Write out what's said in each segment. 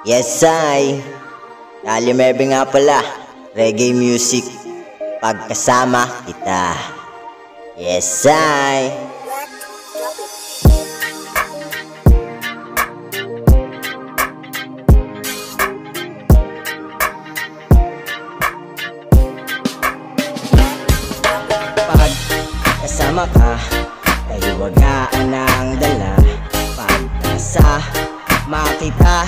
Yes, I. Dali Mervin nga pala. Reggae music. Pagkasama kita. Yes, I. Pagkasama ka, kahiwagaan ng dala. Pagkasama kita,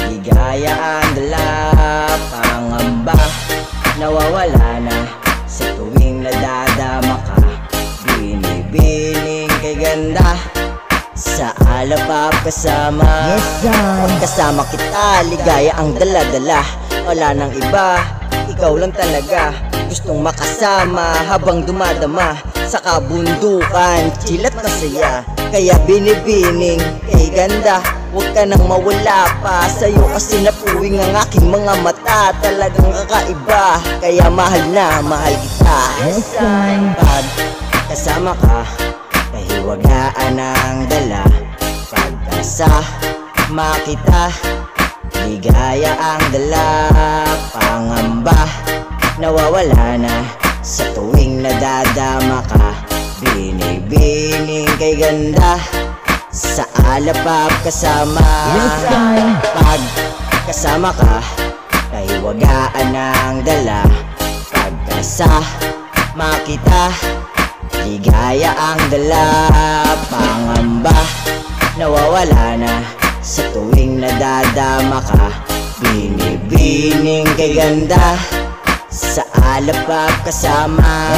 ligaya ang dala. Pangamba, nawawala na sa tuwing nadadama ka. Binibining kay ganda, sa alapap kasama. Pagkasama kita, ligaya ang dala-dala. Wala nang iba, ikaw lang talaga. Gustong makasama habang dumadama sa kabundukan, chilat na saya. Kaya binibining kay ganda, huwag ka nang mawala pa. Sa'yo kasi napuwing ang aking mga mata. Talagang kakaiba, kaya mahal na mahal kita. Pag kasama ka, kahiwagaan ang dala. Pagkasama kita, ligaya ang dala. Pangamba, nawawala na sa tuwing nadadama ka. Binibining kay ganda, sa alapap kasama. Pag kasama ka, kahiwagaan ng dala. Pagkasama kita, ligaya ang dala. Pangamba, nawawala na sa tuwing nadadama ka. Binibining kay ganda, sa alapap kasama.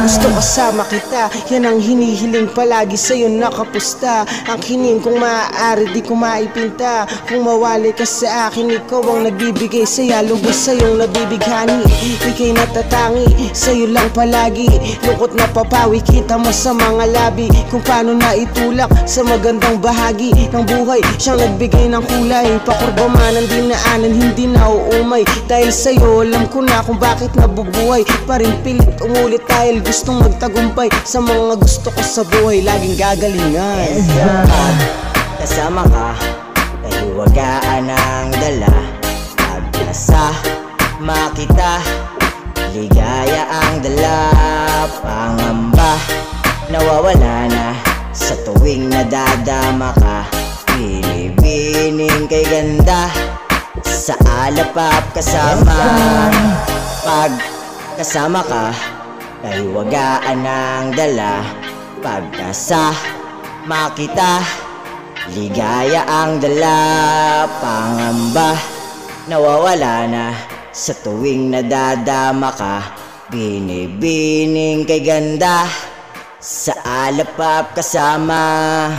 Gusto kasama kita, yan ang hinihiling palagi sa'yo nakapusta. Ang hiling kung maaari di ko maipinta. Kung mawali ka sa akin, ikaw ang nagbibigay saya. Lubos sa'yong nabibighani, ika'y natatangi. Sa'yo lang palagi, lungkot na papawi kita mo sa mga labi. Kung paano na itulak sa magandang bahagi ng buhay, siyang nagbigay ng kulay. Pakurba man ang dinaanan, hindi na uumay. Dahil sa'yo, alam ko na kung bakit nabubuhay pa rin pilit umulit dahil gustong magtagumpay sa mga gusto ko sa buhay, laging gagalingan. Pag kasama ka, kahiwagaan ng dala. Pagkasama kita, ligaya ang dala. Pangamba, nawawala na sa tuwing nadadama ka. Binibining kay ganda, sa alapap kasama. Pag kasama ka, kahiwagaan ng dala. Pagkasama kita, ligaya ang dala. Pangamba, nawawala na sa tuwing nadadama ka. Binibining kay ganda, sa alapap kasama.